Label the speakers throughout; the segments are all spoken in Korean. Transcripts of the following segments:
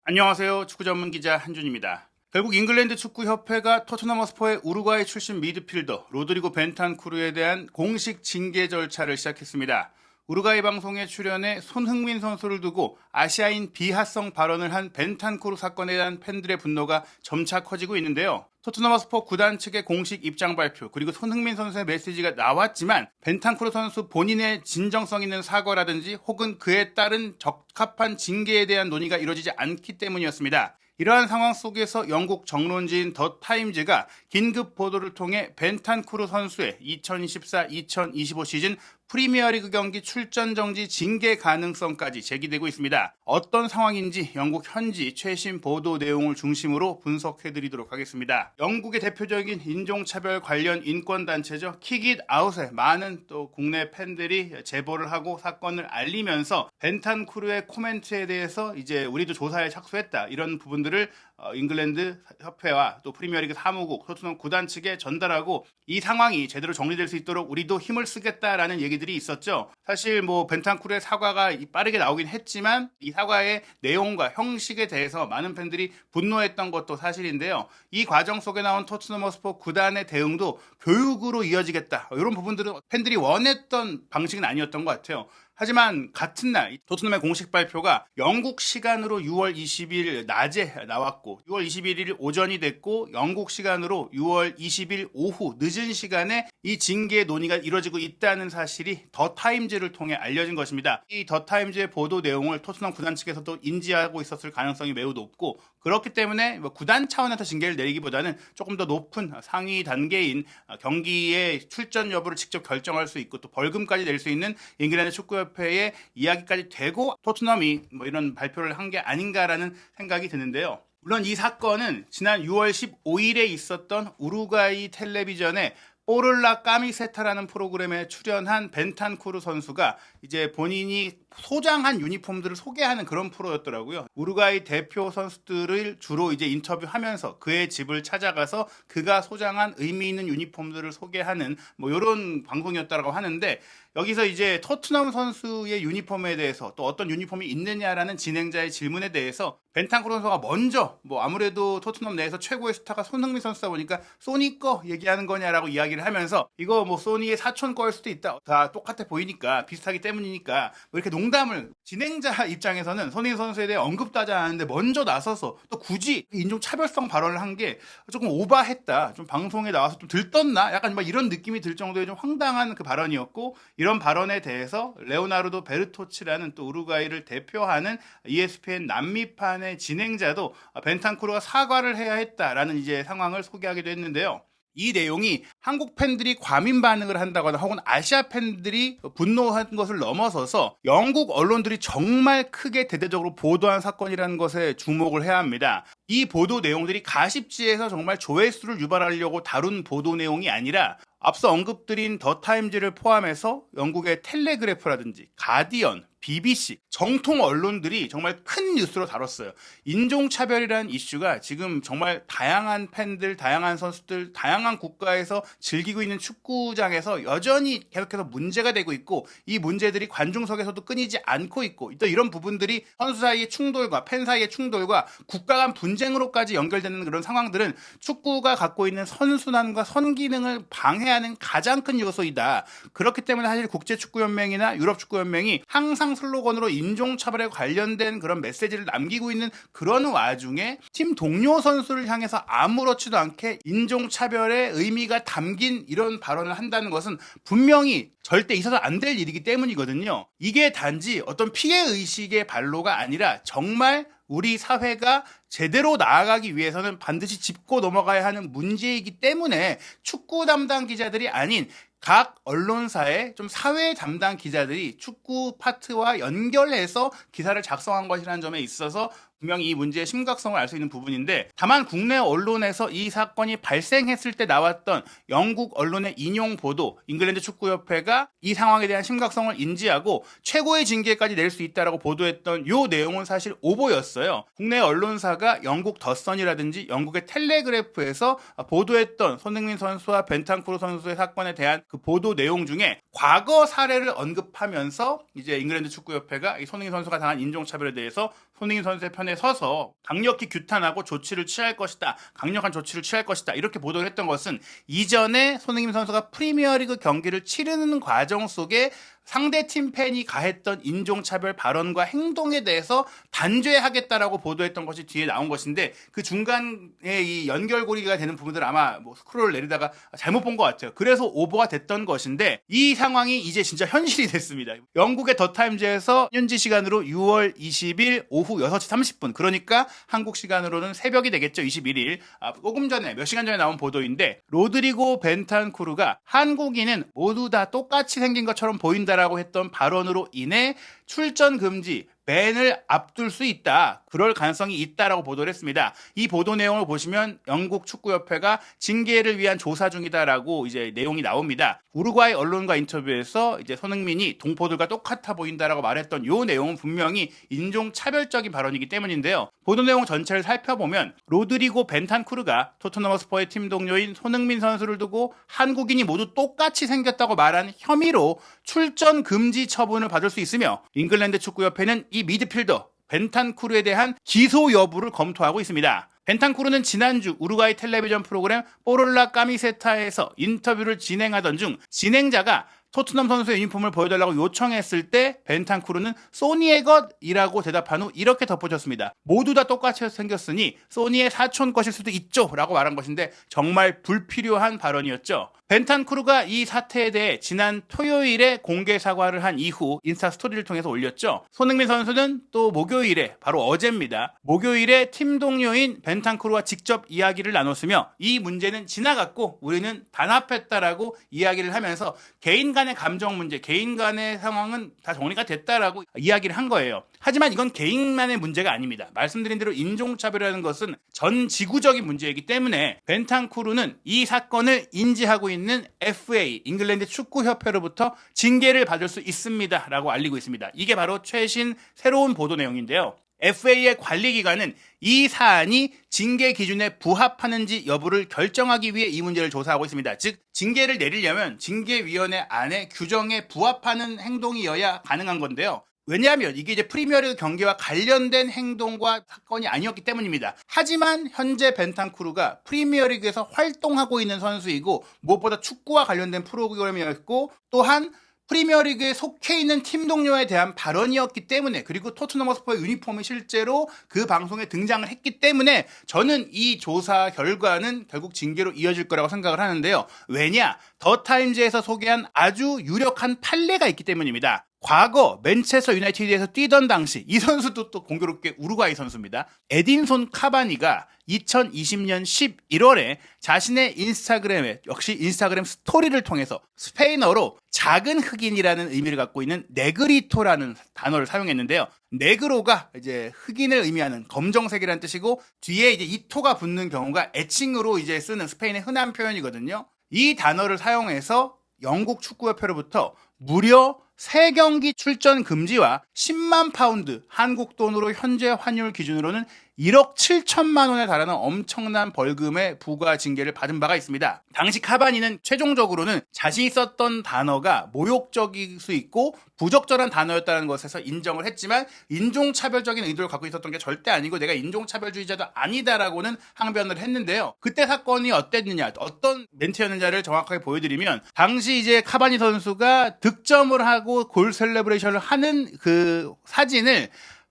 Speaker 1: 안녕하세요. 축구 전문 기자 한준입니다. 결국 잉글랜드 축구협회가 토트넘 허스퍼의 우루과이 출신 미드필더 로드리고 벤탄쿠르에 대한 공식 징계 절차를 시작했습니다. 우루과이 방송에 출연해 손흥민 선수를 두고 아시아인 비하성 발언을 한 벤탄쿠르 사건에 대한 팬들의 분노가 점차 커지고 있는데요. 토트넘 허스퍼 구단 측의 공식 입장 발표 그리고 손흥민 선수의 메시지가 나왔지만 벤탄쿠르 선수 본인의 진정성 있는 사과라든지 혹은 그에 따른 적합한 징계에 대한 논의가 이루어지지 않기 때문이었습니다. 이러한 상황 속에서 영국 정론지인 더 타임즈가 긴급 보도를 통해 벤탄쿠르 선수의 2024-2025 시즌 프리미어리그 경기 출전 정지 징계 가능성까지 제기되고 있습니다. 어떤 상황인지 영국 현지 최신 보도 내용을 중심으로 분석해드리도록 하겠습니다. 영국의 대표적인 인종차별 관련 인권단체죠. 킥잇 아웃에 많은 또 국내 팬들이 제보를 하고 사건을 알리면서 벤탄쿠르의 코멘트에 대해서 이제 우리도 조사에 착수했다. 이런 부분들을 잉글랜드 협회와 또 프리미어리그 사무국, 토트넘 구단 측에 전달하고 이 상황이 제대로 정리될 수 있도록 우리도 힘을 쓰겠다라는 얘기들이 있었죠. 사실 뭐 벤탄쿠르의 사과가 빠르게 나오긴 했지만 이 사과의 내용과 형식에 대해서 많은 팬들이 분노했던 것도 사실인데요. 이 과정 속에 나온 토트넘 허스퍼 구단의 대응도 교육으로 이어지겠다. 이런 부분들은 팬들이 원했던 방식은 아니었던 것 같아요. 하지만 같은 날 토트넘의 공식 발표가 영국 시간으로 6월 20일 낮에 나왔고 6월 21일 오전이 됐고 영국 시간으로 6월 20일 오후 늦은 시간에 이 징계 논의가 이루어지고 있다는 사실이 더 타임즈를 통해 알려진 것입니다. 이 더 타임즈의 보도 내용을 토트넘 구단 측에서도 인지하고 있었을 가능성이 매우 높고 그렇기 때문에 구단 차원에서 징계를 내리기보다는 조금 더 높은 상위 단계인 경기의 출전 여부를 직접 결정할 수 있고 또 벌금까지 낼 수 있는 잉글랜드 축구협회의 이야기까지 되고 토트넘이 이런 발표를 한 게 아닌가라는 생각이 드는데요. 물론 이 사건은 지난 6월 15일에 있었던 우루과이 텔레비전에 뽀를라 까미세타라는 프로그램에 출연한 벤탄쿠르 선수가 이제 본인이 소장한 유니폼들을 소개하는 그런 프로였더라고요. 우루과이 대표 선수들을 주로 이제 인터뷰하면서 그의 집을 찾아가서 그가 소장한 의미 있는 유니폼들을 소개하는 이런 방송이었다고 하는데 여기서 이제 토트넘 선수의 유니폼에 대해서 또 어떤 유니폼이 있느냐라는 진행자의 질문에 대해서 벤탄쿠르 선수가 먼저 아무래도 토트넘 내에서 최고의 스타가 손흥민 선수다 보니까 소니 거 얘기하는 거냐라고 이야기를 하면서 이거 소니의 사촌 거일 수도 있다. 다 똑같아 보이니까 비슷하기 때문이니까 이렇게 농담을 진행자 입장에서는 손흥민 선수에 대해 언급도 하지 않았는데 먼저 나서서 또 굳이 인종차별성 발언을 한 게 조금 오바했다. 좀 방송에 나와서 좀 들떴나? 약간 이런 느낌이 들 정도의 좀 황당한 그 발언이었고 이런 발언에 대해서 레오나르도 베르토치라는 또 우루과이를 대표하는 ESPN 남미판의 진행자도 벤탄쿠르가 사과를 해야 했다라는 이제 상황을 소개하기도 했는데요. 이 내용이 한국 팬들이 과민 반응을 한다거나 혹은 아시아 팬들이 분노한 것을 넘어서서 영국 언론들이 정말 크게 대대적으로 보도한 사건이라는 것에 주목을 해야 합니다. 이 보도 내용들이 가십지에서 정말 조회수를 유발하려고 다룬 보도 내용이 아니라 앞서 언급드린 더 타임즈를 포함해서 영국의 텔레그래프라든지 가디언, BBC, 정통 언론들이 정말 큰 뉴스로 다뤘어요. 인종차별이라는 이슈가 지금 정말 다양한 팬들, 다양한 선수들, 다양한 국가에서 즐기고 있는 축구장에서 여전히 계속해서 문제가 되고 있고 이 문제들이 관중석에서도 끊이지 않고 있고 또 이런 부분들이 선수 사이의 충돌과 팬 사이의 충돌과 국가 간 분쟁으로까지 연결되는 그런 상황들은 축구가 갖고 있는 선순환과 선기능을 방해하는 가장 큰 요소이다. 그렇기 때문에 사실 국제축구연맹이나 유럽축구연맹이 항상 슬로건으로 인종차별에 관련된 그런 메시지를 남기고 있는 그런 와중에 팀 동료 선수를 향해서 아무렇지도 않게 인종차별의 의미가 담긴 이런 발언을 한다는 것은 분명히 절대 있어서 안 될 일이기 때문이거든요. 이게 단지 어떤 피해의식의 발로가 아니라 정말 우리 사회가 제대로 나아가기 위해서는 반드시 짚고 넘어가야 하는 문제이기 때문에 축구 담당 기자들이 아닌 각 언론사의 좀 사회 담당 기자들이 축구 파트와 연결해서 기사를 작성한 것이라는 점에 있어서 분명히 이 문제의 심각성을 알 수 있는 부분인데 다만 국내 언론에서 이 사건이 발생했을 때 나왔던 영국 언론의 인용 보도 잉글랜드 축구협회가 이 상황에 대한 심각성을 인지하고 최고의 징계까지 낼 수 있다라고 보도했던 이 내용은 사실 오보였어요. 국내 언론사가 영국 더선이라든지 영국의 텔레그래프에서 보도했던 손흥민 선수와 벤탄쿠르 선수의 사건에 대한 그 보도 내용 중에 과거 사례를 언급하면서 이제 잉글랜드 축구협회가 이 손흥민 선수가 당한 인종차별에 대해서 손흥민 선수의 편에 서서 강력히 규탄하고 조치를 취할 것이다. 강력한 조치를 취할 것이다. 이렇게 보도를 했던 것은 이전에 손흥민 선수가 프리미어리그 경기를 치르는 과정 속에 상대팀 팬이 가했던 인종차별 발언과 행동에 대해서 단죄하겠다라고 보도했던 것이 뒤에 나온 것인데 그 중간에 이 연결고리가 되는 부분들 아마 뭐 스크롤을 내리다가 잘못 본 것 같아요. 그래서 오버가 됐던 것인데 이 상황이 이제 진짜 현실이 됐습니다. 영국의 더 타임즈에서 현지 시간으로 6월 20일 오후 6시 30분 그러니까 한국 시간으로는 새벽이 되겠죠. 21일 조금 전에 몇 시간 전에 나온 보도인데 로드리고 벤탄쿠르가 한국인은 모두 다 똑같이 생긴 것처럼 보인다 라고 했던 발언으로 인해 출전 금지, 밴을 앞둘 수 있다. 그럴 가능성이 있다라고 보도를 했습니다. 이 보도 내용을 보시면 영국 축구협회가 징계를 위한 조사 중이다라고 이제 내용이 나옵니다. 우루과이 언론과 인터뷰에서 이제 손흥민이 동포들과 똑같아 보인다라고 말했던 이 내용은 분명히 인종차별적인 발언이기 때문인데요. 보도 내용 전체를 살펴보면 로드리고 벤탄쿠르가 토트넘 허스퍼의 팀 동료인 손흥민 선수를 두고 한국인이 모두 똑같이 생겼다고 말한 혐의로 출전 금지 처분을 받을 수 있으며 잉글랜드 축구협회는 이 미드필더 벤탄쿠르에 대한 기소 여부를 검토하고 있습니다. 벤탄쿠르는 지난주 우루과이 텔레비전 프로그램 뽀롤라 까미세타에서 인터뷰를 진행하던 중 진행자가 토트넘 선수의 유니폼을 보여달라고 요청했을 때 벤탄쿠르는 소니의 것이라고 대답한 후 이렇게 덧붙였습니다. 모두 다 똑같이 생겼으니 소니의 사촌 것일 수도 있죠 라고 말한 것인데 정말 불필요한 발언이었죠. 벤탄쿠르가 이 사태에 대해 지난 토요일에 공개 사과를 한 이후 인스타 스토리를 통해서 올렸죠. 손흥민 선수는 또 목요일에 바로 어제입니다. 목요일에 팀 동료인 벤탄쿠르와 직접 이야기를 나눴으며 이 문제는 지나갔고 우리는 단합했다라고 이야기를 하면서 개인 간의 감정 문제, 개인 간의 상황은 다 정리가 됐다라고 이야기를 한 거예요. 하지만 이건 개인만의 문제가 아닙니다. 말씀드린 대로 인종차별이라는 것은 전 지구적인 문제이기 때문에 벤탄쿠르는 이 사건을 인지하고 있는 FA, 잉글랜드 축구협회로부터 징계를 받을 수 있습니다. 라고 알리고 있습니다. 이게 바로 최신 새로운 보도 내용인데요. FA의 관리기관은 이 사안이 징계 기준에 부합하는지 여부를 결정하기 위해 이 문제를 조사하고 있습니다. 즉 징계를 내리려면 징계위원회 안에 규정에 부합하는 행동이어야 가능한 건데요. 왜냐하면 이게 이제 프리미어리그 경기와 관련된 행동과 사건이 아니었기 때문입니다. 하지만 현재 벤탄쿠르가 프리미어리그에서 활동하고 있는 선수이고 무엇보다 축구와 관련된 프로그램이었고 또한 프리미어리그에 속해 있는 팀 동료에 대한 발언이었기 때문에 그리고 토트넘 허스퍼의 유니폼이 실제로 그 방송에 등장을 했기 때문에 저는 이 조사 결과는 결국 징계로 이어질 거라고 생각을 하는데요. 왜냐? 더 타임즈에서 소개한 아주 유력한 판례가 있기 때문입니다. 과거 맨체스터 유나이티드에서 뛰던 당시 이 선수도 또 공교롭게 우루과이 선수입니다. 에딘손 카바니가 2020년 11월에 자신의 인스타그램에 역시 인스타그램 스토리를 통해서 스페인어로 작은 흑인이라는 의미를 갖고 있는 네그리토라는 단어를 사용했는데요. 네그로가 이제 흑인을 의미하는 검정색이라는 뜻이고 뒤에 이제 이토가 붙는 경우가 애칭으로 이제 쓰는 스페인의 흔한 표현이거든요. 이 단어를 사용해서 영국 축구협회로부터 무려 3경기 출전 금지와 10만 파운드, 한국 돈으로 현재 환율 기준으로는 1억 7천만 원에 달하는 엄청난 벌금의 부과 징계를 받은 바가 있습니다. 당시 카바니는 최종적으로는 자신이 썼던 단어가 모욕적일 수 있고 부적절한 단어였다는 것에서 인정을 했지만 인종차별적인 의도를 갖고 있었던 게 절대 아니고 내가 인종차별주의자도 아니다라고는 항변을 했는데요. 그때 사건이 어땠느냐, 어떤 멘트였느냐를 정확하게 보여드리면 당시 이제 카바니 선수가 득점을 하고 골 셀레브레이션을 하는 그 사진을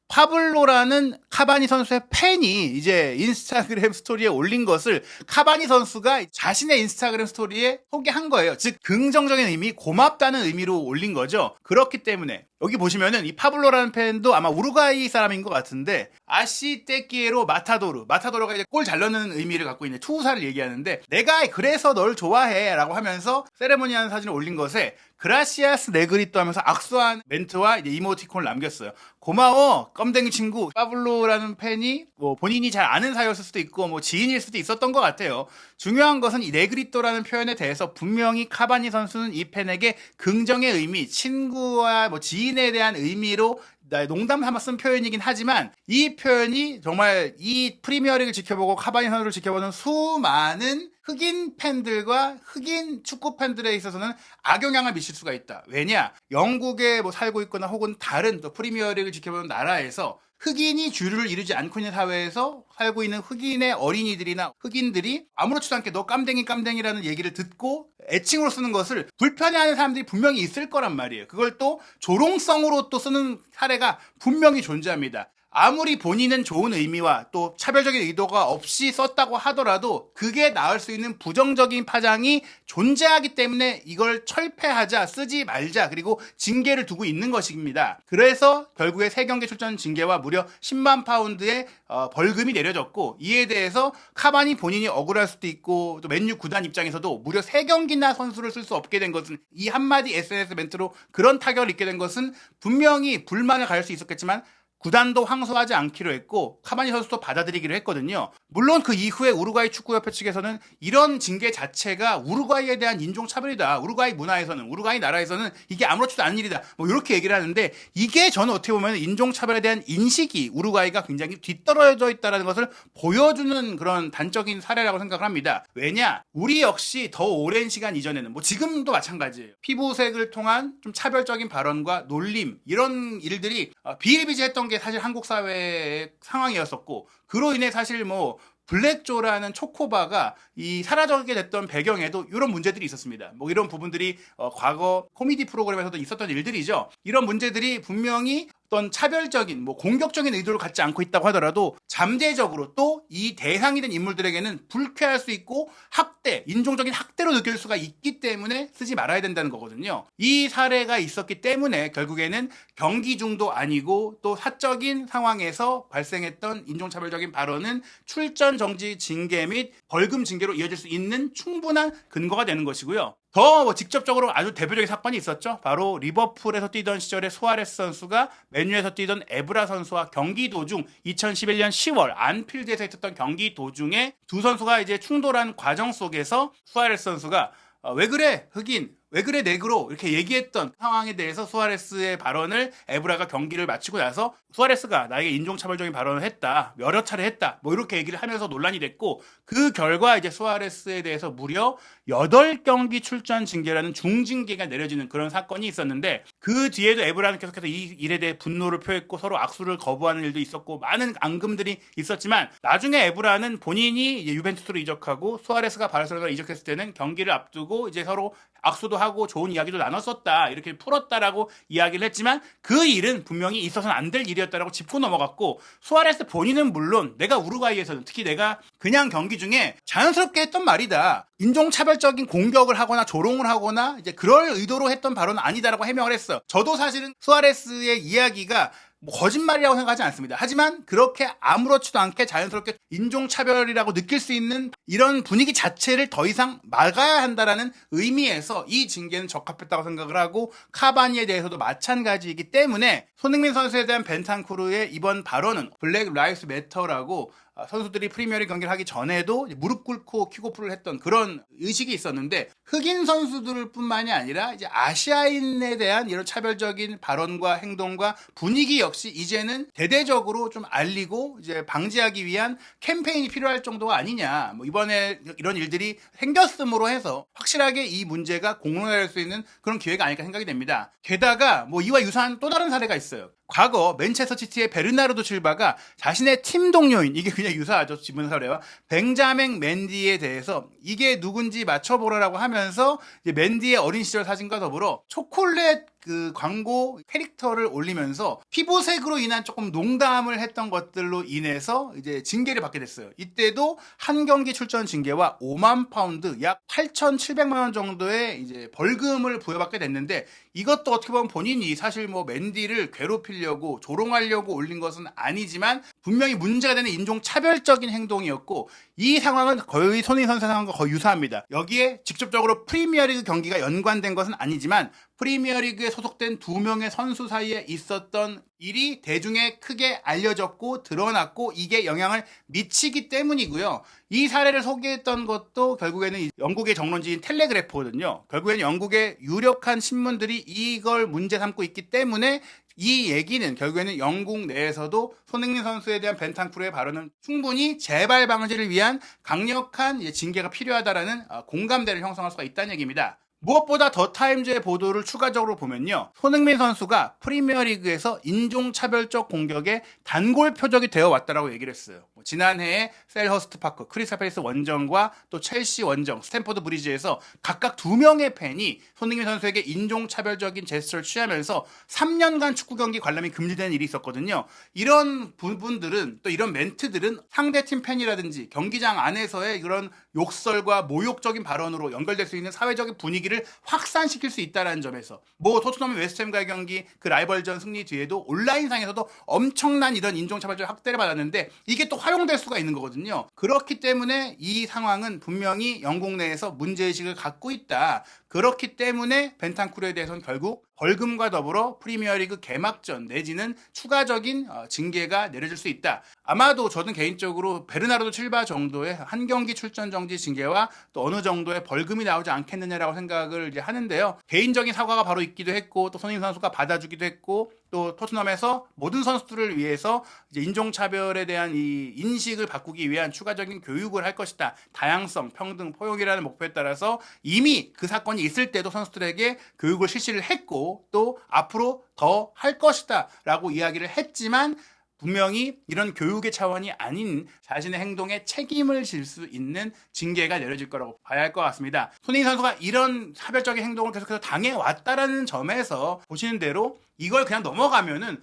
Speaker 1: 파블로라는 카바니 선수의 팬이 이제 인스타그램 스토리에 올린 것을 카바니 선수가 자신의 인스타그램 스토리에 소개한 거예요. 즉 긍정적인 의미, 고맙다는 의미로 올린 거죠. 그렇기 때문에 여기 보시면은 이 파블로라는 팬도 아마 우루과이 사람인 것 같은데 아시테키에로 마타도르가 이제 골 잘 넣는 의미를 갖고 있는 투사를 얘기하는데 내가 그래서 널 좋아해 라고 하면서 세레모니 하는 사진을 올린 것에 그라시아스 네그리또 하면서 악수한 멘트와 이제 이모티콘을 남겼어요. 고마워 껌댕이 친구. 파블로라는 팬이 뭐 본인이 잘 아는 사이였을 수도 있고 뭐 지인일 수도 있었던 것 같아요. 중요한 것은 이 네그리또라는 표현에 대해서 분명히 카바니 선수는 이 팬에게 긍정의 의미, 친구와 뭐 지인에 대한 의미로 농담 삼아 쓴 표현이긴 하지만 이 표현이 정말 이 프리미어리그를 지켜보고 카바니 선수를 지켜보는 수많은 흑인 팬들과 흑인 축구 팬들에 있어서는 악영향을 미칠 수가 있다. 왜냐? 영국에 뭐 살고 있거나 혹은 다른 또 프리미어리그를 지켜보는 나라에서 흑인이 주류를 이루지 않고 있는 사회에서 살고 있는 흑인의 어린이들이나 흑인들이 아무렇지도 않게 너 깜댕이라는 얘기를 듣고 애칭으로 쓰는 것을 불편해하는 사람들이 분명히 있을 거란 말이에요. 그걸 또 조롱성으로 또 쓰는 사례가 분명히 존재합니다. 아무리 본인은 좋은 의미와 또 차별적인 의도가 없이 썼다고 하더라도 그게 나을 수 있는 부정적인 파장이 존재하기 때문에 이걸 철폐하자, 쓰지 말자, 그리고 징계를 두고 있는 것입니다. 그래서 결국에 3경기 출전 징계와 무려 10만 파운드의 벌금이 내려졌고, 이에 대해서 카반이 본인이 억울할 수도 있고 또 맨유 구단 입장에서도 무려 3경기나 선수를 쓸 수 없게 된 것은, 이 한마디 SNS 멘트로 그런 타격을 입게 된 것은 분명히 불만을 가질 수 있었겠지만 구단도 항소하지 않기로 했고 카바니 선수도 받아들이기로 했거든요. 물론 그 이후에 우루과이 축구협회 측에서는 이런 징계 자체가 우루과이에 대한 인종차별이다. 우루과이 문화에서는, 우루과이 나라에서는 이게 아무렇지도 않은 일이다. 뭐 이렇게 얘기를 하는데, 이게 저는 어떻게 보면 인종차별에 대한 인식이 우루과이가 굉장히 뒤떨어져 있다는 것을 보여주는 그런 단적인 사례라고 생각을 합니다. 왜냐? 우리 역시 더 오랜 시간 이전에는, 뭐 지금도 마찬가지예요. 피부색을 통한 좀 차별적인 발언과 놀림, 이런 일들이 비일비재했던 게 사실 한국 사회의 상황이었었고, 그로 인해 사실 뭐 블랙조라는 초코바가 이 사라지게 됐던 배경에도 이런 문제들이 있었습니다. 뭐 이런 부분들이 과거 코미디 프로그램에서도 있었던 일들이죠. 이런 문제들이 분명히 어떤 차별적인, 뭐 공격적인 의도를 갖지 않고 있다고 하더라도 잠재적으로 또 이 대상이 된 인물들에게는 불쾌할 수 있고 학대, 인종적인 학대로 느낄 수가 있기 때문에 쓰지 말아야 된다는 거거든요. 이 사례가 있었기 때문에 결국에는 경기 중도 아니고 또 사적인 상황에서 발생했던 인종차별적인 발언은 출전 정지 징계 및 벌금 징계로 이어질 수 있는 충분한 근거가 되는 것이고요. 더 직접적으로 아주 대표적인 사건이 있었죠. 바로 리버풀에서 뛰던 시절에 수아레스 선수가 맨유에서 뛰던 에브라 선수와 경기 도중 2011년 10월 안필드에서 있었던 경기 도중에 두 선수가 이제 충돌한 과정 속에서 수아레스 선수가 왜 그래 흑인, 왜 그래 네그로, 이렇게 얘기했던 상황에 대해서 수아레스의 발언을 에브라가 경기를 마치고 나서 수아레스가 나에게 인종차별적인 발언을 했다, 여러 차례 했다, 뭐 이렇게 얘기를 하면서 논란이 됐고, 그 결과 이제 수아레스에 대해서 무려 8경기 출전 징계라는 중징계가 내려지는 그런 사건이 있었는데, 그 뒤에도 에브라는 계속해서 이 일에 대해 분노를 표했고 서로 악수를 거부하는 일도 있었고 많은 앙금들이 있었지만, 나중에 에브라는 본인이 이제 유벤투스로 이적하고 수아레스가 바르셀로나로 이적했을 때는 경기를 앞두고 이제 서로 악수도 하고 좋은 이야기도 나눴었다, 이렇게 풀었다라고 이야기를 했지만 그 일은 분명히 있어서는 안 될 일이었다라고 짚고 넘어갔고, 수아레스 본인은 물론 내가 우루과이에서는, 특히 내가 그냥 경기 중에 자연스럽게 했던 말이다, 인종차별적인 공격을 하거나 조롱을 하거나 이제 그럴 의도로 했던 발언은 아니다라고 해명을 했어요. 저도 사실은 수아레스의 이야기가 뭐 거짓말이라고 생각하지 않습니다. 하지만 그렇게 아무렇지도 않게 자연스럽게 인종차별이라고 느낄 수 있는 이런 분위기 자체를 더 이상 막아야 한다라는 의미에서 이 징계는 적합했다고 생각을 하고, 카바니에 대해서도 마찬가지이기 때문에 손흥민 선수에 대한 벤탄쿠르의 이번 발언은 블랙 라이브스 매터라고 선수들이 프리미어리그 경기를 하기 전에도 무릎 꿇고 킥오프를 했던 그런 의식이 있었는데, 흑인 선수들 뿐만이 아니라 이제 아시아인에 대한 이런 차별적인 발언과 행동과 분위기 역시 이제는 대대적으로 좀 알리고 이제 방지하기 위한 캠페인이 필요할 정도가 아니냐, 뭐 이번에 이런 일들이 생겼음으로 해서 확실하게 이 문제가 공론화될 수 있는 그런 기회가 아닐까 생각이 됩니다. 게다가 뭐 이와 유사한 또 다른 사례가 있어요. 과거 맨체스터 시티의 베르나르도 실바가 자신의 팀 동료인, 이게 그냥 유사하죠, 지문 사례와, 벤자민 맨디에 대해서 이게 누군지 맞춰보라고 하면서 이제 맨디의 어린 시절 사진과 더불어 초콜릿 그 광고 캐릭터를 올리면서 피부색으로 인한 조금 농담을 했던 것들로 인해서 이제 징계를 받게 됐어요. 이때도 한 경기 출전 징계와 5만 파운드, 약 8,700만 원 정도의 이제 벌금을 부여받게 됐는데, 이것도 어떻게 보면 본인이 사실 뭐 맨디를 괴롭히려고 조롱하려고 올린 것은 아니지만 분명히 문제가 되는 인종차별적인 행동이었고, 이 상황은 거의 손흥민 선수 상황과 거의 유사합니다. 여기에 직접적으로 프리미어리그 경기가 연관된 것은 아니지만 프리미어리그에 소속된 2명의 선수 사이에 있었던 일이 대중에 크게 알려졌고 드러났고 이게 영향을 미치기 때문이고요. 이 사례를 소개했던 것도 결국에는 영국의 정론지인 텔레그래프거든요. 결국에는 영국의 유력한 신문들이 이걸 문제 삼고 있기 때문에 이 얘기는 결국에는 영국 내에서도 손흥민 선수에 대한 벤탄쿠르의 발언은 충분히 재발 방지를 위한 강력한 징계가 필요하다라는 공감대를 형성할 수가 있다는 얘기입니다. 무엇보다 더 타임즈의 보도를 추가적으로 보면요. 손흥민 선수가 프리미어리그에서 인종차별적 공격에 단골 표적이 되어 왔다라고 얘기를 했어요. 지난해에 셀허스트 파크, 크리스탈 팰리스 원정과 또 첼시 원정, 스탠포드 브리지에서 각각 2명의 팬이 손흥민 선수에게 인종차별적인 제스처를 취하면서 3년간 축구 경기 관람이 금지되는 일이 있었거든요. 이런 부분들은 또 이런 멘트들은 상대팀 팬이라든지 경기장 안에서의 그런 욕설과 모욕적인 발언으로 연결될 수 있는 사회적인 분위기를 확산시킬 수 있다는 점에서 토트넘 웨스트햄과의 경기 그 라이벌전 승리 뒤에도 온라인상에서도 엄청난 이런 인종차별적 학대를 받았는데 이게 또 활용될 수가 있는 거거든요. 그렇기 때문에 이 상황은 분명히 영국 내에서 문제의식을 갖고 있다. 그렇기 때문에 벤탄쿠르에 대해서는 결국 벌금과 더불어 프리미어리그 개막전 내지는 추가적인 징계가 내려질 수 있다. 아마도 저는 개인적으로 베르나르도 실바 정도의 한 경기 출전 정지 징계와 또 어느 정도의 벌금이 나오지 않겠느냐라고 생각을 이제 하는데요. 개인적인 사과가 바로 있기도 했고 또 손흥민 선수가 받아주기도 했고 또 토트넘에서 모든 선수들을 위해서 이제 인종차별에 대한 이 인식을 바꾸기 위한 추가적인 교육을 할 것이다. 다양성, 평등, 포용이라는 목표에 따라서 이미 그 사건이 있을 때도 선수들에게 교육을 실시를 했고 또 앞으로 더 할 것이다 라고 이야기를 했지만 분명히 이런 교육의 차원이 아닌 자신의 행동에 책임을 질 수 있는 징계가 내려질 거라고 봐야 할 것 같습니다. 손흥민 선수가 이런 차별적인 행동을 계속해서 당해왔다라는 점에서 보시는 대로 이걸 그냥 넘어가면은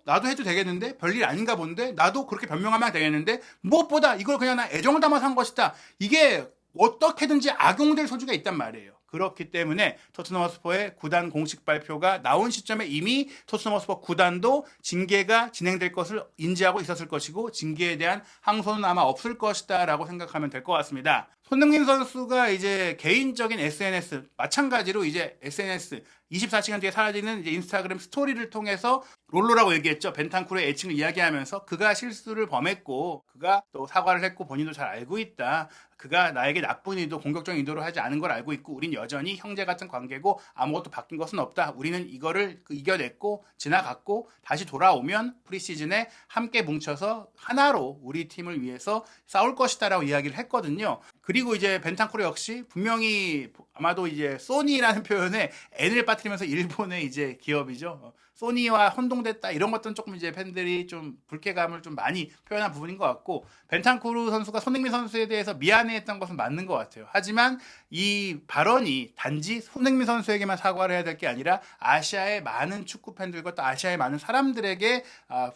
Speaker 1: 나도 해도 되겠는데 별일 아닌가 본데 나도 그렇게 변명하면 되겠는데 무엇보다 이걸 그냥 나 애정을 담아서 한 것이다. 이게 어떻게든지 악용될 소지가 있단 말이에요. 그렇기 때문에 토트넘 허스퍼의 구단 공식 발표가 나온 시점에 이미 토트넘 허스퍼 구단도 징계가 진행될 것을 인지하고 있었을 것이고 징계에 대한 항소는 아마 없을 것이다 라고 생각하면 될 것 같습니다. 손흥민 선수가 이제 개인적인 SNS 마찬가지로 이제 SNS 24시간 뒤에 사라지는 이제 인스타그램 스토리를 통해서 롤로라고 얘기했죠. 벤탄쿠르의 애칭을 이야기하면서 그가 실수를 범했고 그가 또 사과를 했고 본인도 잘 알고 있다. 그가 나에게 나쁜 의도, 공격적인 의도를 하지 않은 걸 알고 있고 우린 여전히 형제 같은 관계고 아무것도 바뀐 것은 없다. 우리는 이거를 이겨냈고 지나갔고 다시 돌아오면 프리시즌에 함께 뭉쳐서 하나로 우리 팀을 위해서 싸울 것이다라고 이야기를 했거든요. 그리고 이제 벤탄쿠르 역시 분명히 아마도 이제 소니라는 표현에 N을 빠뜨리면서 일본의 이제 기업이죠. 소니와 혼동됐다 이런 것들은 조금 이제 팬들이 좀 불쾌감을 좀 많이 표현한 부분인 것 같고 벤탄쿠르 선수가 손흥민 선수에 대해서 미안해했던 것은 맞는 것 같아요. 하지만 이 발언이 단지 손흥민 선수에게만 사과를 해야 될 게 아니라 아시아의 많은 축구 팬들과 또 아시아의 많은 사람들에게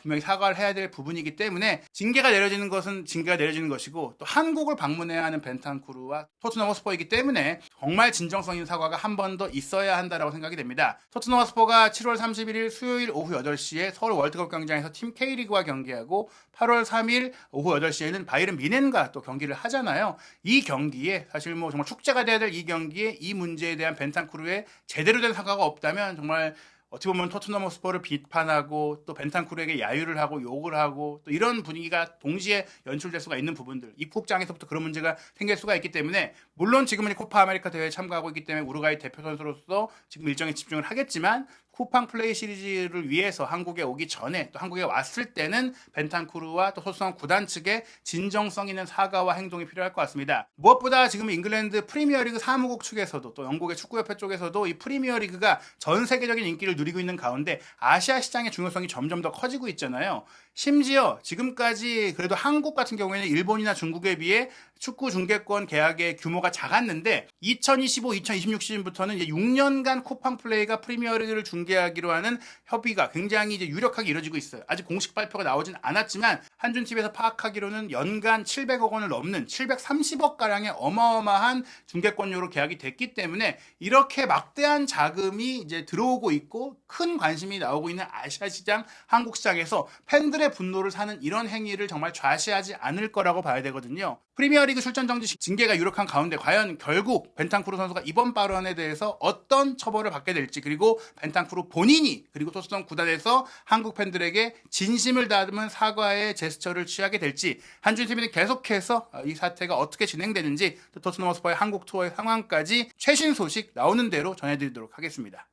Speaker 1: 분명히 사과를 해야 될 부분이기 때문에 징계가 내려지는 것은 징계가 내려지는 것이고 또 한국을 방문해야 하는 벤탄쿠르와 토트넘 허스퍼이기 때문에 정말 진정성 있는 사과가 한 번 더 있어야 한다라고 생각이 됩니다. 토트넘 허스퍼가 7월 31일 수요일 오후 8시에 서울 월드컵 경기장에서 팀 K리그와 경기하고 8월 3일 오후 8시에는 바이에른 뮌헨과 또 경기를 하잖아요. 이 경기에 사실 정말 축제가 돼야 될 이 경기에 이 문제에 대한 벤탄쿠르의 제대로 된 사과가 없다면 정말 어떻게 보면 토트넘 허스퍼를 비판하고 또 벤탄쿠르에게 야유를 하고 욕을 하고 또 이런 분위기가 동시에 연출될 수가 있는 부분들 입국장에서부터 그런 문제가 생길 수가 있기 때문에 물론 지금은 코파 아메리카 대회에 참가하고 있기 때문에 우루과이 대표 선수로서 지금 일정에 집중을 하겠지만 쿠팡 플레이 시리즈를 위해서 한국에 오기 전에 또 한국에 왔을 때는 벤탄쿠르와 또 토트넘 구단 측의 진정성 있는 사과와 행동이 필요할 것 같습니다. 무엇보다 지금 잉글랜드 프리미어리그 사무국 측에서도 또 영국의 축구협회 쪽에서도 이 프리미어리그가 전 세계적인 인기를 누리고 있는 가운데 아시아 시장의 중요성이 점점 더 커지고 있잖아요. 심지어 지금까지 그래도 한국 같은 경우에는 일본이나 중국에 비해 축구 중계권 계약의 규모가 작았는데 2025-2026 시즌부터는 이제 6년간 쿠팡 플레이가 프리미어리그를 중계하기로 하는 협의가 굉장히 이제 유력하게 이루어지고 있어요. 아직 공식 발표가 나오진 않았지만 한준TV에서 파악하기로는 연간 700억 원을 넘는 730억 가량의 어마어마한 중계권료로 계약이 됐기 때문에 이렇게 막대한 자금이 이제 들어오고 있고 큰 관심이 나오고 있는 아시아 시장, 한국 시장에서 팬들의 분노를 사는 이런 행위를 정말 좌시하지 않을 거라고 봐야 되거든요. 프리미어리그 출전 정지 징계가 유력한 가운데 과연 결국 벤탄쿠르 선수가 이번 발언에 대해서 어떤 처벌을 받게 될지 그리고 벤탄쿠르 본인이 그리고 토트넘 구단에서 한국 팬들에게 진심을 담은 사과의 제스처를 취하게 될지 한준TV는 계속해서 이 사태가 어떻게 진행되는지 토트넘 허스퍼의 한국 투어의 상황까지 최신 소식 나오는 대로 전해드리도록 하겠습니다.